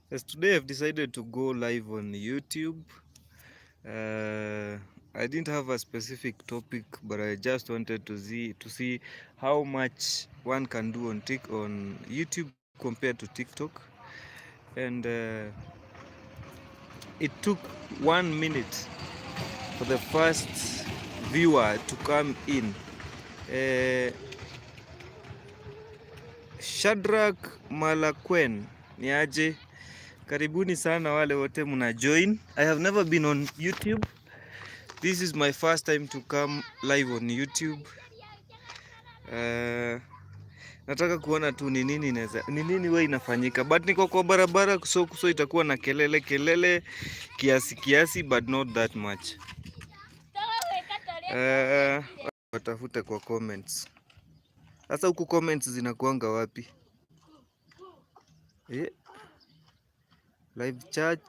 Yes, today I've decided to go live on YouTube. I didn't have a specific topic, but I just wanted to see how much one can do on YouTube compared to TikTok. And it took 1 minute for the first viewer to come in. Shadrack Malakwen, niaje? Karibuni sana wale wote muna join. I have never been on YouTube. This is my first time to come live on YouTube. Nataka kuona tu ni nini wewe inafanyika, but niko kwa barabara, so itakuwa na kelele kiasi but not that much. Watafute kwa comments. Sasa huku comments zinakuanga wapi? Live chat.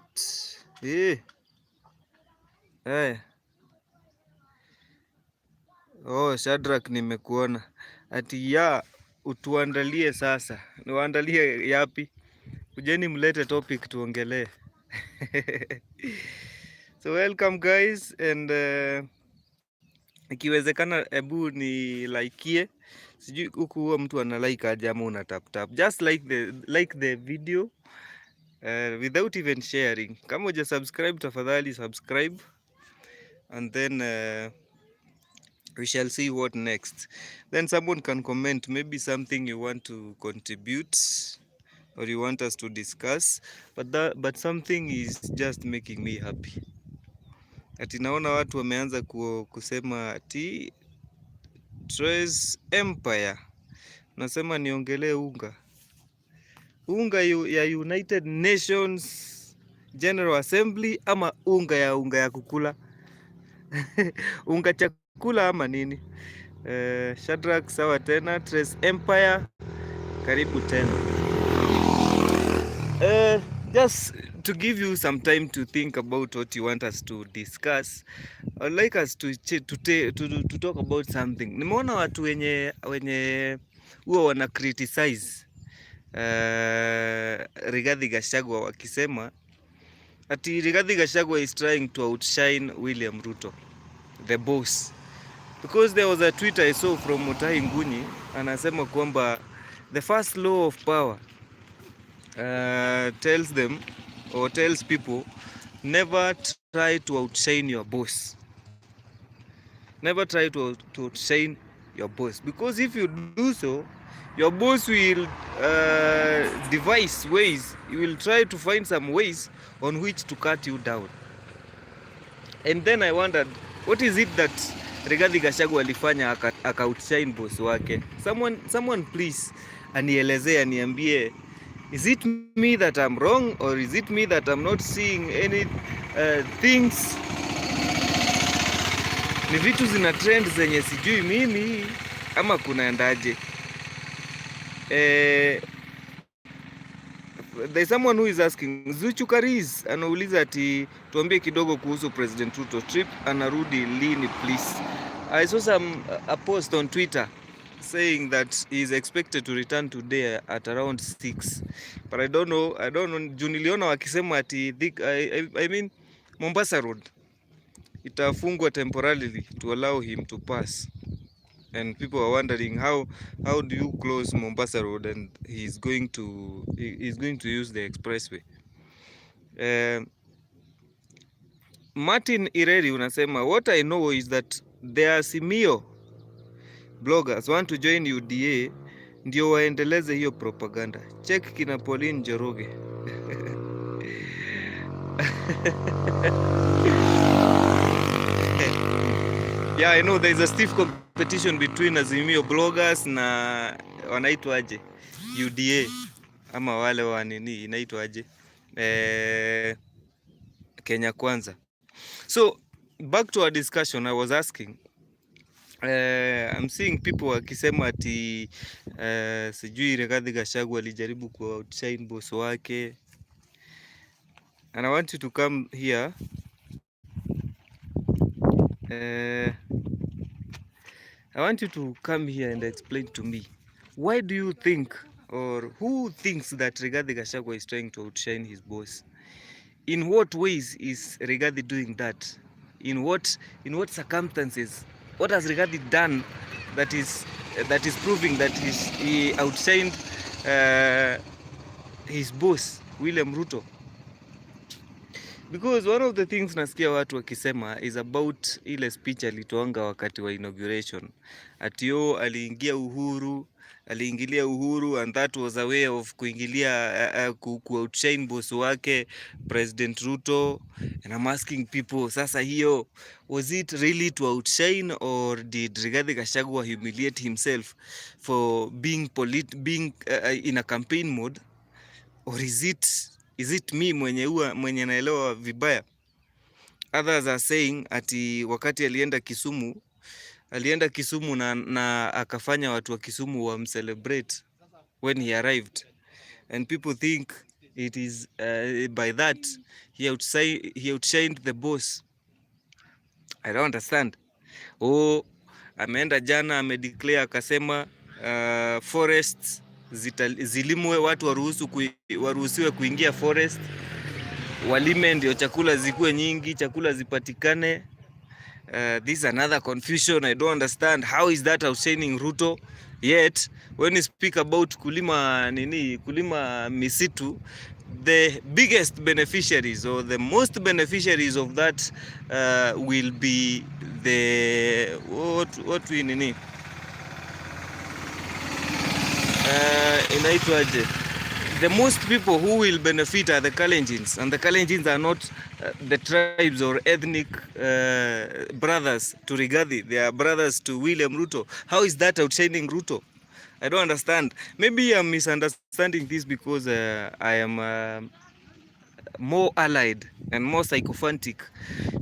Oh, Shadrack nimekuona. Ati utuandalie sasa. Niwaandalie yapi? Kujeni mlete topic tuongelee. So welcome guys, and ikiwezekana ebu ni likeie. Sijui huku huwa mtu ana like aje ama una tap. Just like the video without even sharing. Kama uja subscribe, tafadhali subscribe, and then we shall see what next. Then someone can comment maybe something you want to contribute or you want us to discuss, but something is just making me happy. Ati naona watu wameanza kusema ati Trace Empire. Nasema niongelee unga ya United Nations General Assembly ama unga ya kukula unga chakula ama nini? Shadrack, sawa tena. Trace Empire, karibu tena. Just to give you some time to think about what you want us to discuss, I'd like us to talk about something. Nimeona watu wenye huwa wana criticize Rigathi Gachagua wakisema ati Rigathi Gachagua is trying to outshine William Ruto, the boss. Because there was a tweet I saw from Mutahi Nguni, anasema kwamba the first law of power tells people never try to outshine your boss. Never try to outshine your boss, because if you do so, your boss will devise ways. He will try to find some ways on which to cut you down. And then I wondered, what is it that Rigathi Gachagua alifanya aka outshine boss wake? Someone please anielezee, aniambie, is it me that I'm wrong, or is it me that I'm not seeing any things? Ni vitu zina trend zenye sijui mimi ama kunaendaje? There's someone who is asking, Zuchu Karis anauliza ati tuambie kidogo kuhusu President Ruto trip, anarudi lini please? I saw a post on Twitter saying that he is expected to return today at around 6, but I don't know. Juu niliona wakisema ati I mean Mombasa Road itafungwa temporarily to allow him to pass, and people are wondering how do you close Mombasa Road and he's going to use the expressway. Martin Ireri unasema, what I know is that there are Simio bloggers want to join UDA ndio waendeleze hiyo propaganda. Check kina Pauline Njoroge. Yeah, I know there is a stiff competition between Azimio bloggers na wanaitwaje UDA ama wale wa nini inaitwaje Kenya Kwanza. So back to our discussion, I was asking, I'm seeing people wakisema ati sijui Rigathi Gachagua alijaribu ku outshine boss wake, and I want you to come here. I want you to come here and explain to me, why do you think or who thinks that Rigathi Gachagua is trying to outshine his boss? In what ways is Rigathi doing that? In what circumstances? What has Rigathi done that is proving that he outshined his boss William Ruto? Because one of the things nasikia watu wakisema is about ile speech alitoanga wakati wa inauguration. Atio aliingilia Uhuru and that was a way of kuingilia outshine boss wake President Ruto. And I'm asking people, sasa hiyo, was it really to outshine, or did Rigathi Gachagua humiliate himself for being in a campaign mode, or is it me mwenye naelewa vibaya? Others are saying ati wakati alienda Kisumu na akafanya watu wa Kisumu wamcelebrate when he arrived, and people think it is by that he outshined the boss. I don't understand. Ameenda jana amedeclare akasema forests zilimwe, watu waruhusiwe kuingia forest, walime ndio chakula zikuwe nyingi, chakula zipatikane. This is another confusion. I don't understand. How is that outshining Ruto? Yet when you speak about kulima misitu, the biggest beneficiaries or the most beneficiaries of that will be the what we inaitwaje, the most people who will benefit are the Kalenjins, and the Kalenjins are not the tribes or ethnic brothers to Rigathi. They are brothers to William Ruto. How is that outshining Ruto? I don't understand. Maybe I'm misunderstanding this because I am more allied and more sycophantic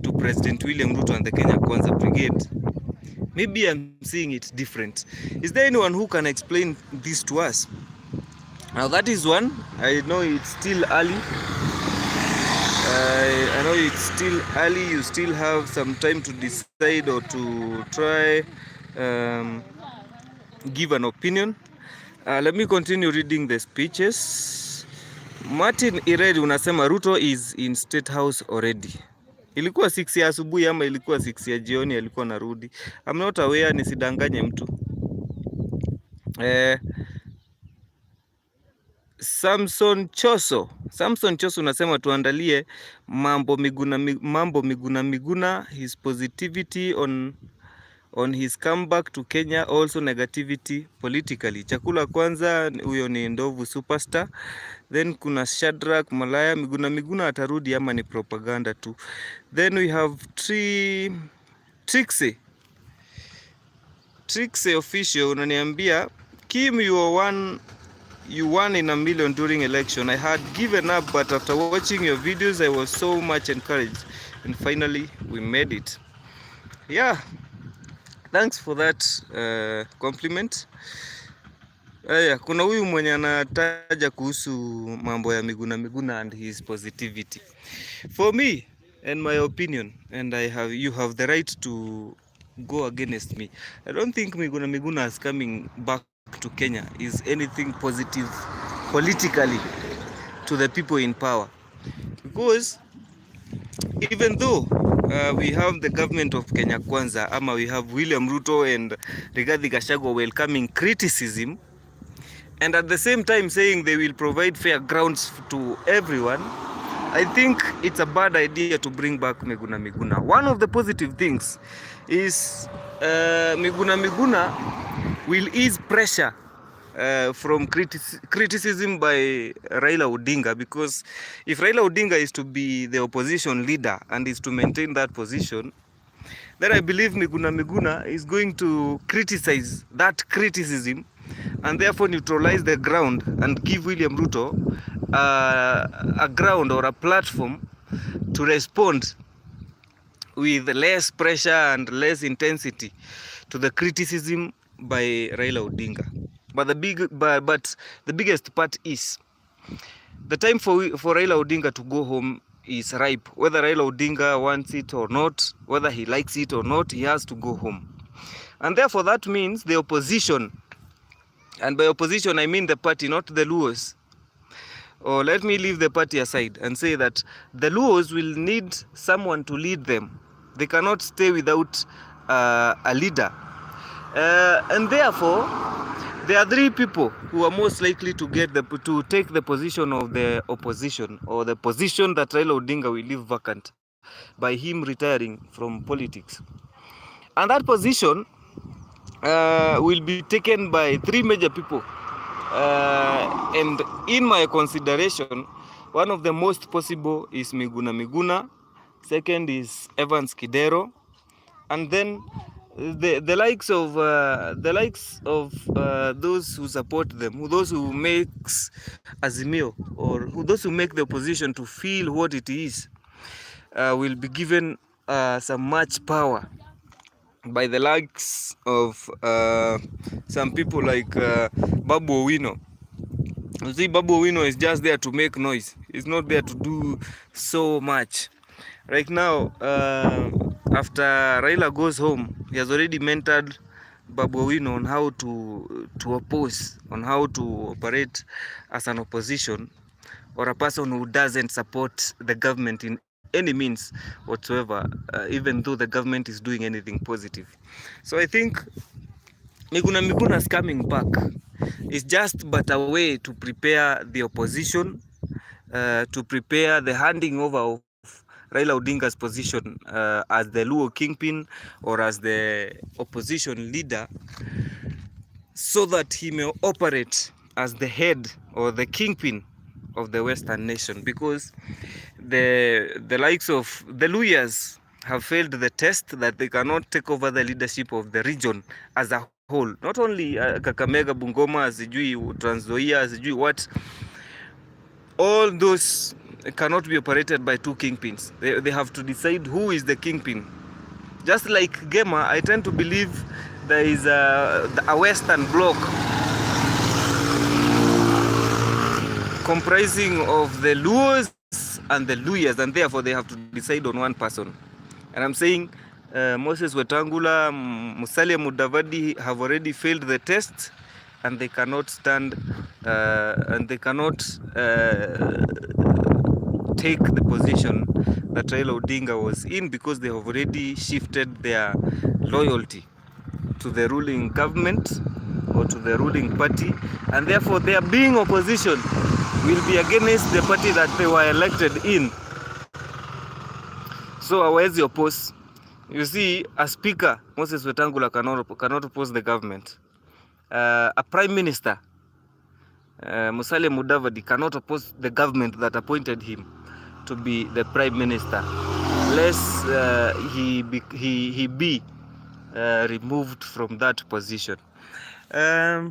to President William Ruto and the Kenya Kwanza Brigade. Maybe I'm seeing it different. Is there anyone who can explain this to us? Now that is one. I know it's still early. I know it's still early. You still have some time to decide or to try give an opinion. Let me continue reading the speeches. Martin Iredi unasema Ruto is in State House already. Ilikuwa 6 ya asubuhi ama ilikuwa 6 ya jioni alikuwa narudi. I'm not aware, nisidanganye mtu. Samson Choso unasema tuandalie mambo Miguna, his positivity on his comeback to Kenya, also negativity politically. Chakula kwanza, huyo ni Ndovu Superstar. Then kuna Shadrack Malaya, Miguna atarudi ama ni propaganda tu. Then we have Trixie official unaniambia, Kim, you won in a million during election. I had given up, but after watching your videos I was so much encouraged, and finally we made it. Yeah, thanks for that compliment. Kuna huyu mwenye anataja kuhusu mambo ya Miguna and his positivity. For me and my opinion, and you have the right to go against me, I don't think Miguna is coming back to Kenya is anything positive politically to the people in power, because even though we have the government of Kenya Kwanza, ama we have William Ruto and Rigathi Gachagua welcoming criticism, and at the same time saying they will provide fair grounds to everyone, I think it's a bad idea to bring back Miguna. One of the positive things is Miguna will ease pressure from criticism by Raila Odinga, because if Raila Odinga is to be the opposition leader and is to maintain that position, then I believe Miguna is going to criticize that criticism and therefore neutralize the ground and give William Ruto a ground or a platform to respond with less pressure and less intensity to the criticism by Raila Odinga. But the biggest part is the time for Raila Odinga to go home is ripe. Whether Raila Odinga wants it or not, whether he likes it or not, he has to go home. And therefore that means the opposition And by opposition, I mean the party, not the Luos. Or let me leave the party aside and say that the Luos will need someone to lead them. They cannot stay without a leader. And therefore, there are three people who are most likely to take the position of the opposition, or the position that Raila Odinga will leave vacant by him retiring from politics. And that position will be taken by three major people. And in my consideration, one of the most possible is Miguna. Second is Evans Kidero, and then the likes of those who support them, those who makes Azimio, or those who make the opposition to feel what it is, will be given some much power by the likes of some people like Babu Owino. You see, Babu Owino is just there to make noise. He's not there to do so much. Right now, after Raila goes home, he has already mentored Babu Owino on how to oppose, on how to operate as an opposition, or a person who doesn't support the government in any means whatsoever, even though the government is doing anything positive. So I think Miguna's coming back is just but a way to prepare the opposition, to prepare the handing over of Raila Odinga's position as the Luo kingpin, or as the opposition leader, so that he may operate as the head or the kingpin of the Western nation, because the likes of the Luyas have failed the test, that they cannot take over the leadership of the region as a whole. Not only Kakamega, Bungoma, sijui Trans Nzoia, sijui what, all those cannot be operated by two kingpins. They have to decide who is the kingpin. Just like Gema, I tend to believe there is a Western bloc comprising of the Luos and the Luyas, and therefore they have to decide on one person. And I'm saying Moses Wetangula, Musalia Mudavadi have already failed the test, and they cannot stand and they cannot take the position that Raila Odinga was in, because they have already shifted their loyalty to the ruling government or to the ruling party, and therefore their being opposition will be against the party that they were elected in. So hawezi oppose. You see, a speaker, Moses Wetangula, cannot oppose the government. A prime minister, Musalia Mudavadi, cannot oppose the government that appointed him to be the prime minister, lest he be removed from that position. Let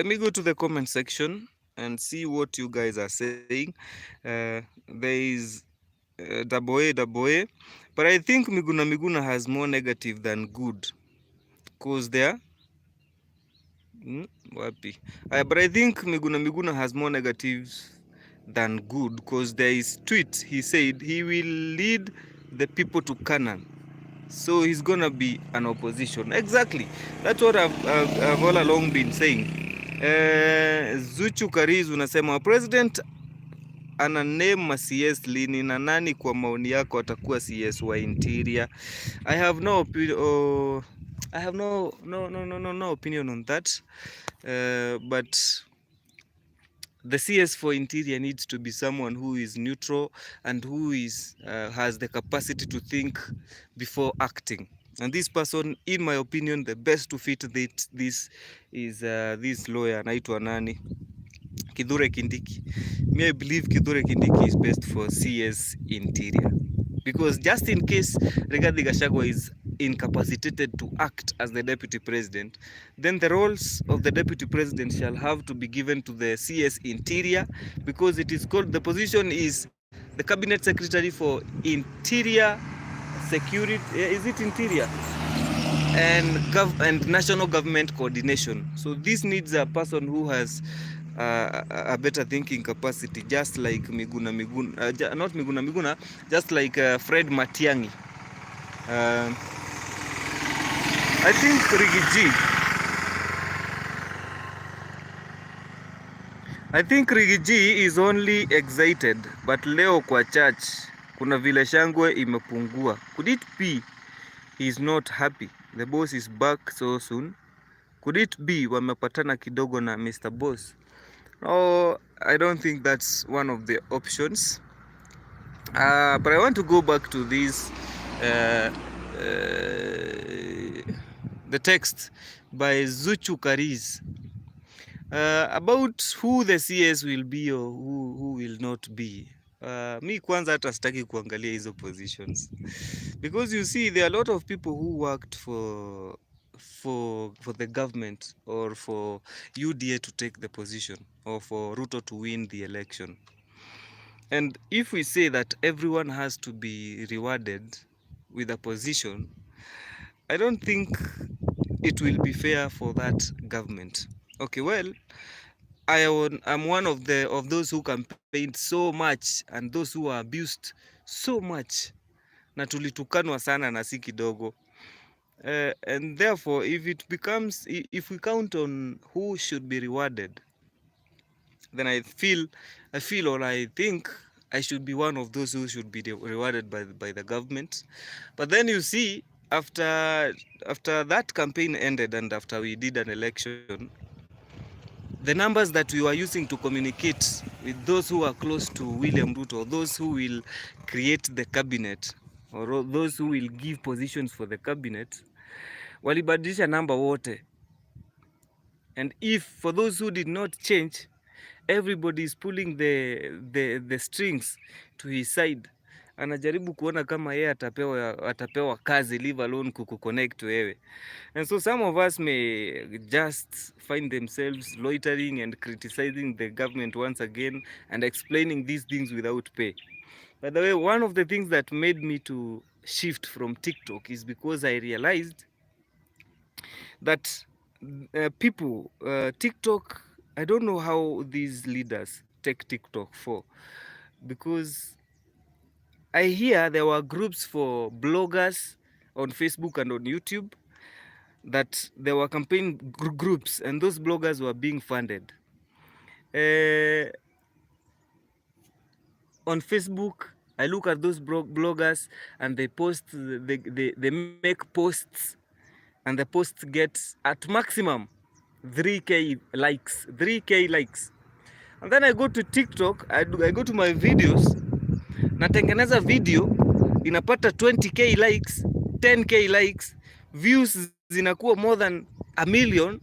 me go to the comment section and see what you guys are saying. There is double A, but I think Miguna has more negative than good, because there but I think Miguna has more negatives than good, because there is tweet he said he will lead the people to Canaan, so he's gonna be an opposition. Exactly, that's what I've all along been saying. Zuchu Kariz unasema president ana name CS lini na nani kwa maoni yako atakuwa CS wa interior? I have no opinion on that, but the CS for interior needs to be someone who is neutral and who is has the capacity to think before acting. And this person, in my opinion, the best to fit this is this lawyer anaitwa nani, Kithure Kindiki. Me, I believe Kithure Kindiki is best for CS interior, because just in case Rigathi Gachagua is incapacitated to act as the deputy president, then the roles of the deputy president shall have to be given to the CS interior, because it is called, the position is the cabinet secretary for interior security, is it interior, and national government coordination. So this needs a person who has a better thinking capacity, just like not Miguna, just like Fred Matiang'i. I think I think Rigathi is only excited, but leo kwa church kuna vile shangwe imepungua. Could it be he is not happy the boss is back so soon? Could it be wamepatana kidogo na Mr. Boss? No, I don't think that's one of the options. But I want to go back to this uh, the text by Zuchu Kariz about who the CS will be or who will not be. Mi kwanza hata sitaki kuangalia hizo positions because you see there are a lot of people who worked for the government or for UDA to take the position or for Ruto to win the election. And if we say that everyone has to be rewarded with a position, I don't think it will be fair for that government. Okay, well, I'm one of those who campaigned so much and those who are abused so much, na tulitukanwa sana na si kidogo. And therefore if we count on who should be rewarded, then I feel or I think I should be one of those who should be rewarded by the government. But then you see, after that campaign ended and after we did an election, the numbers that we were using to communicate with those who are close to William Ruto, those who will create the cabinet or those who will give positions for the cabinet, walibadilisha number wote. And if for those who did not change, everybody is pulling the strings to his side, anajaribu kuona kama yeye atapewa kazi, leave alone kukuconnect wewe. And so some of us may just find themselves loitering and criticizing the government once again and explaining these things without pay. By the way, one of the things that made me to shift from TikTok is because I realized that people, TikTok, I don't know how these leaders take TikTok for, because I hear there were groups for bloggers on Facebook and on YouTube, that there were campaign groups and those bloggers were being funded. On Facebook, I look at those bloggers and they post, they make posts, and the posts get at maximum 3k likes, 3k likes. And then I go to TikTok, I go to my videos, natengeneza video inapata 20k likes, 10k likes, views zinakuwa more than a million.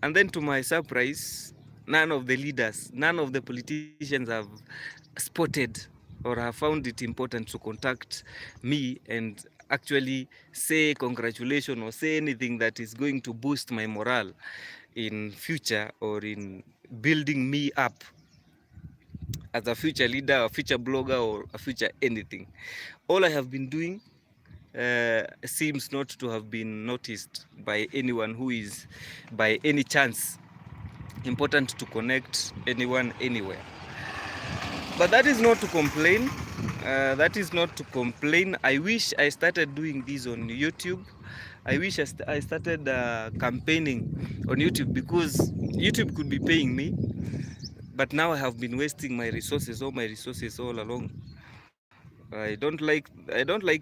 And then to my surprise, none of the leaders, none of the politicians have spotted or have found it important to contact me and actually say congratulations or say anything that is going to boost my morale in future or in building me up as a future leader, a future blogger, or a future anything. All I have been doing seems not to have been noticed by anyone who is by any chance important to connect anyone anywhere. But that is not to complain. That is not to complain. I wish I started doing this on YouTube. I wish I started campaigning on YouTube, because YouTube could be paying me, but now I have been wasting my resources, all my resources all along. I don't like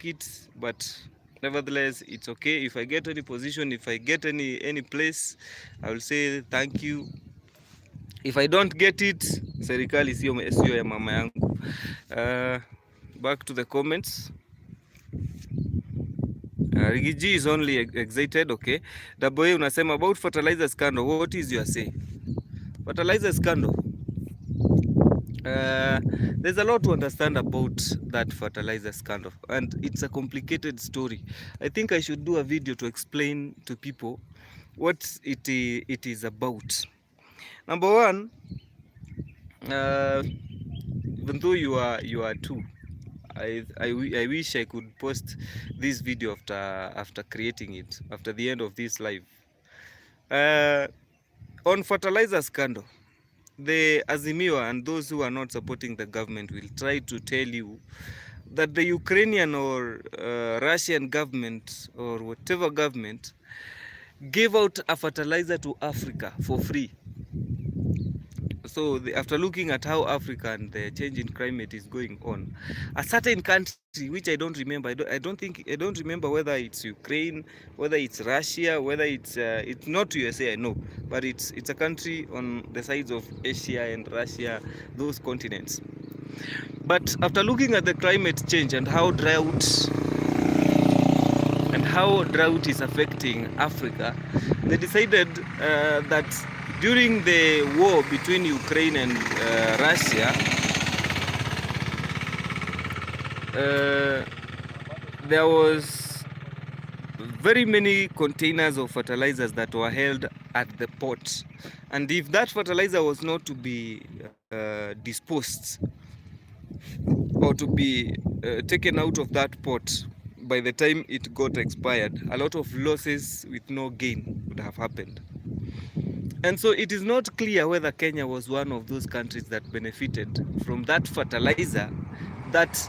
it, but nevertheless it's okay. If I get any position, if I get any place, I will say thank you. If I don't get it, serikali sio ya mama yangu. Back to the comments. Rigathi is only excited, okay. Daboe unasema about fertilizer scandal, what is your say? Fertilizer scandal. There's a lot to understand about that fertilizer scandal, and it's a complicated story. I think I should do a video to explain to people what it is about. Number one, even though you are two, I wish I could post this video after creating it, after the end of this live. On fertilizer scandal, the Azimio and those who are not supporting the government will try to tell you that the Ukrainian or Russian government or whatever government gave out a fertilizer to Africa for free. So after looking at how Africa and the change in climate is going on, a certain country which I don't remember, I don't remember whether it's Ukraine, whether it's Russia, whether it's not USA, I know, but it's a country on the sides of Asia and Russia, those continents. But after looking at the climate change and how drought is affecting Africa, they decided that during the war between Ukraine and Russia, there was very many containers of fertilizers that were held at the port, and if that fertilizer was not to be disposed or to be taken out of that port by the time it got expired, a lot of losses with no gain would have happened. And so it is not clear whether Kenya was one of those countries that benefited from that fertilizer that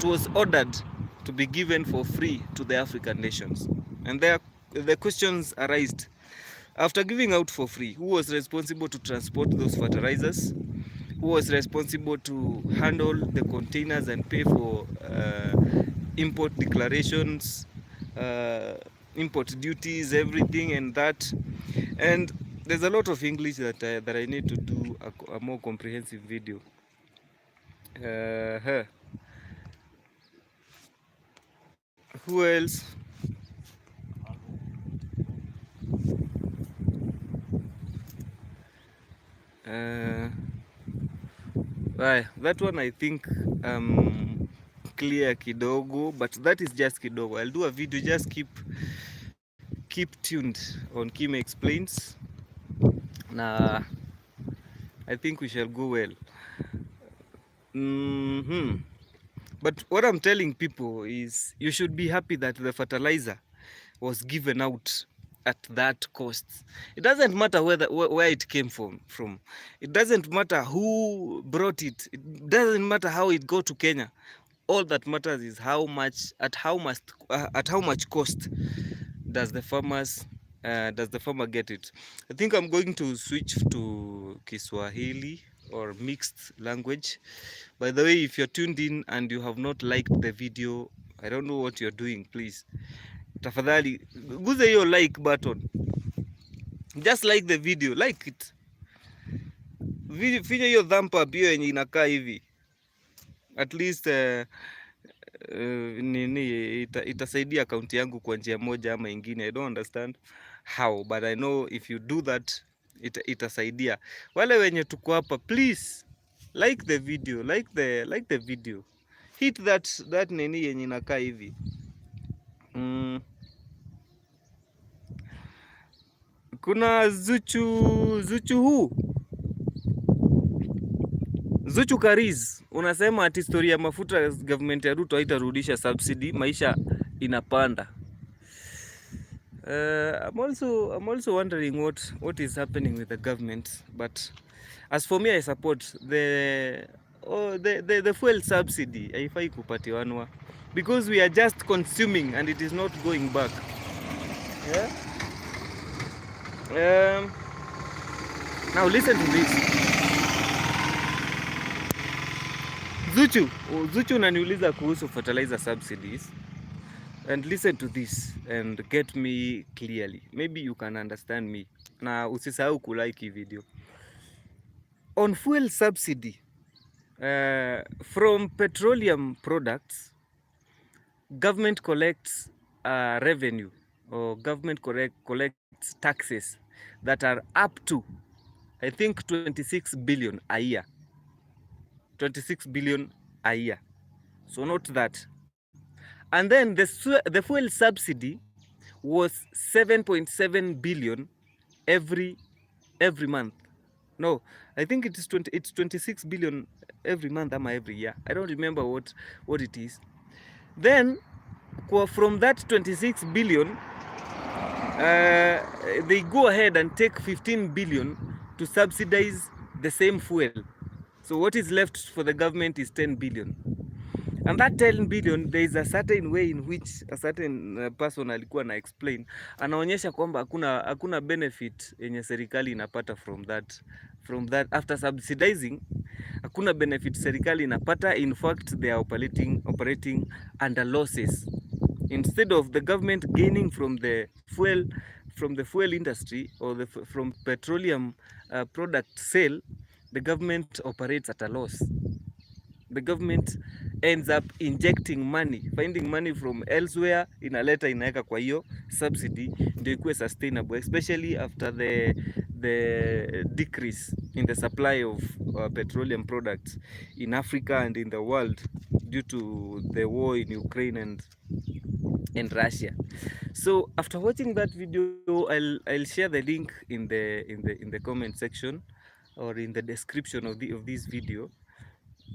was ordered to be given for free to the African nations. And the questions arise. After giving out for free, who was responsible to transport those fertilizers? Who was responsible to handle the containers and pay for import declarations, import duties, everything and that? And there's a lot of English that I need to do a more comprehensive video. Who else? That one I think clear kidogo, but that is just kidogo. I'll do a video. Just keep tuned on Kim Explains. Nah, I think we shall go well. But what I'm telling people is you should be happy that the fertilizer was given out at that cost. It doesn't matter where it came from. It doesn't matter who brought it. It doesn't matter how it got to Kenya. All that matters is at how much cost does the farmer get it. I think I'm going to switch to Kiswahili or mixed language. By the way, if you're tuned in and you have not liked the video, I don't know what you're doing. Please, tafadhali guza hiyo like button, just like the video, like it, finya hiyo thumb up hiyo yenye inakaa hivi, at least itasaidia akaunti yangu kwa njia moja ama ingine. I don't understand how, but I know if you do that itasaidia. Wale wenye tuko hapa, please like the video, like the video, hit that nini yenye inakaa hivi. Kuna Zuchu Kariz unasema ati historia ya mafuta government ya Ruto haitarudisha subsidy, maisha inapanda. I'm also wondering what is happening with the government, but as for me, I support the fuel subsidy. Haifai kupatiwanwa because we are just consuming and it is not going back. Yeah. Now listen to this. Zuchu unaniuliza kuhusu fertilizer subsidies, and listen to this and get me clearly. Maybe you can understand me. Na usisahau kulike video. On fuel subsidy, from petroleum products, government collects revenue, or government collects taxes that are up to, I think, 26 billion a year. 26 billion a year. So note that. And then the fuel subsidy was 7.7 billion every month. No, I think it's 26 billion every month or every year. I don't remember what it is. Then from that 26 billion, they go ahead and take 15 billion to subsidize the same fuel. So what is left for the government is 10 billion. And that 10 billion, there is a certain way in which a certain person alikuwa na explain, anaonyesha kwamba hakuna benefit yenye serikali inapata from that after subsidizing. Hakuna benefit serikali inapata. In fact, they are operating under losses. Instead of the government gaining from the fuel industry or from petroleum product sale, the government operates at a loss. The government ends up injecting money, finding money from elsewhere, inaleta inaweka kwa hiyo subsidy ndio ikuwe sustainable, especially after the decrease in the supply of petroleum products in Africa and in the world due to the war in Ukraine and Russia. So after watching that video, I'll share the link in the comment section or in the description of this video,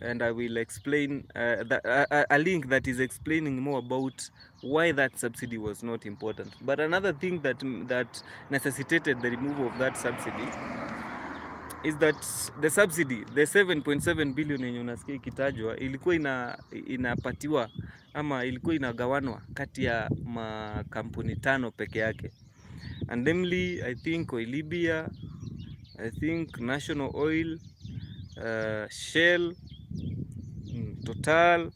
and I will explain a link that is explaining more about why that subsidy was not important. But another thing that necessitated the removal of that subsidy is that the subsidy, the 7.7 billion yenye unasikia ikitajwa, ilikuwa inapatiwa ama ilikuwa inagawanwa kati ya makampuni 5 peke yake, and namely I think Oil Libya, I think National Oil, Shell, Total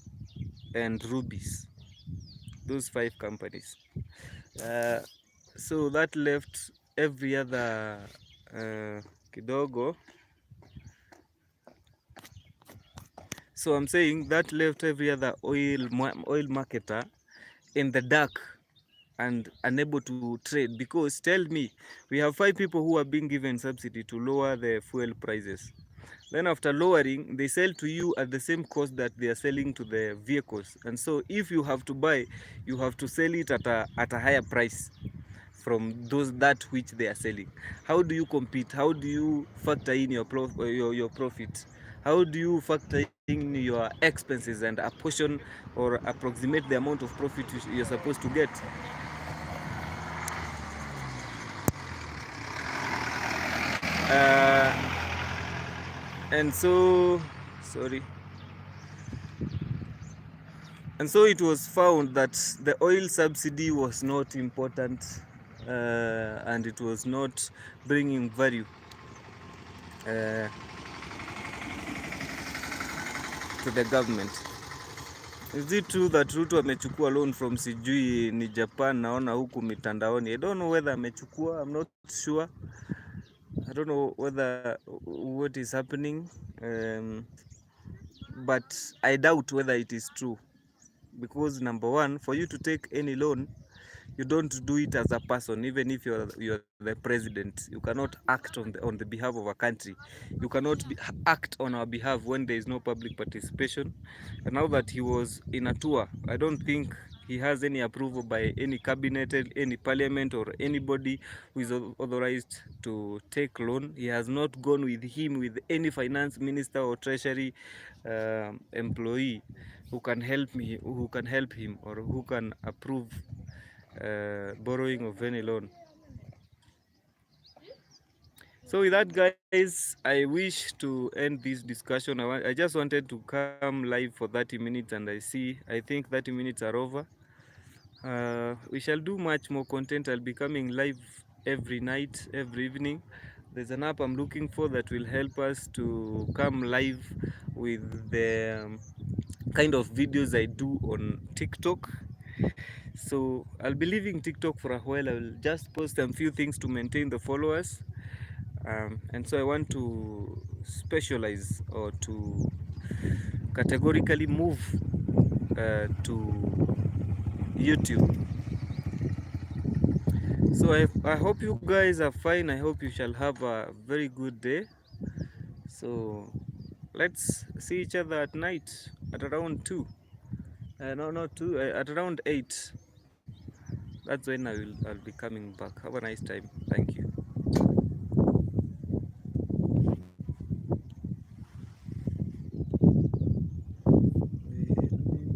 and Rubis, those 5 companies. So that left every other kidogo. So I'm saying that left every other oil marketer in the dark and unable to trade, because tell me, we have 5 people who are being given subsidy to lower the fuel prices. Then after lowering, they sell to you at the same cost that they are selling to the vehicles. And so if you have to buy, you have to sell it at a higher price from that which they are selling. How do you compete? How do you factor in your profit? How do you factor in your expenses and apportion or approximate the amount of profit you're supposed to get? And so it was found that the oil subsidy was not important, and it was not bringing value to the government. Is it true that Ruto amechukua loan from sijui ni Japan? Naona huku mitandaoni. I don't know whether amechukua, I'm not sure. I don't know whether what is happening, but I doubt whether it is true, because number one, for you to take any loan, you don't do it as a person. Even if you're the president, you cannot act on the behalf of a country. You cannot act on our behalf when there is no public participation. And now that he was in a tour, I don't think he has any approval by any cabinet, any parliament, or anybody who is authorized to take loan. He has not gone with him with any finance minister or treasury employee who can help him, or who can approve borrowing of any loan. So with that, guys, I wish to end this discussion. I just wanted to come live for 30 minutes, and I think 30 minutes are over. We shall do much more content. I'll be coming live every night, every evening. There's an app I'm looking for that will help us to come live with the kind of videos I do on TikTok. So I'll be leaving TikTok for a while. I will just post a few things to maintain the followers, and so I want to specialize or to categorically move to YouTube. So I hope you guys are fine. I hope you shall have a very good day. So let's see each other at night at around 2. No, not 2. At around 8. That's when I'll be coming back. Have a nice time. Thank you.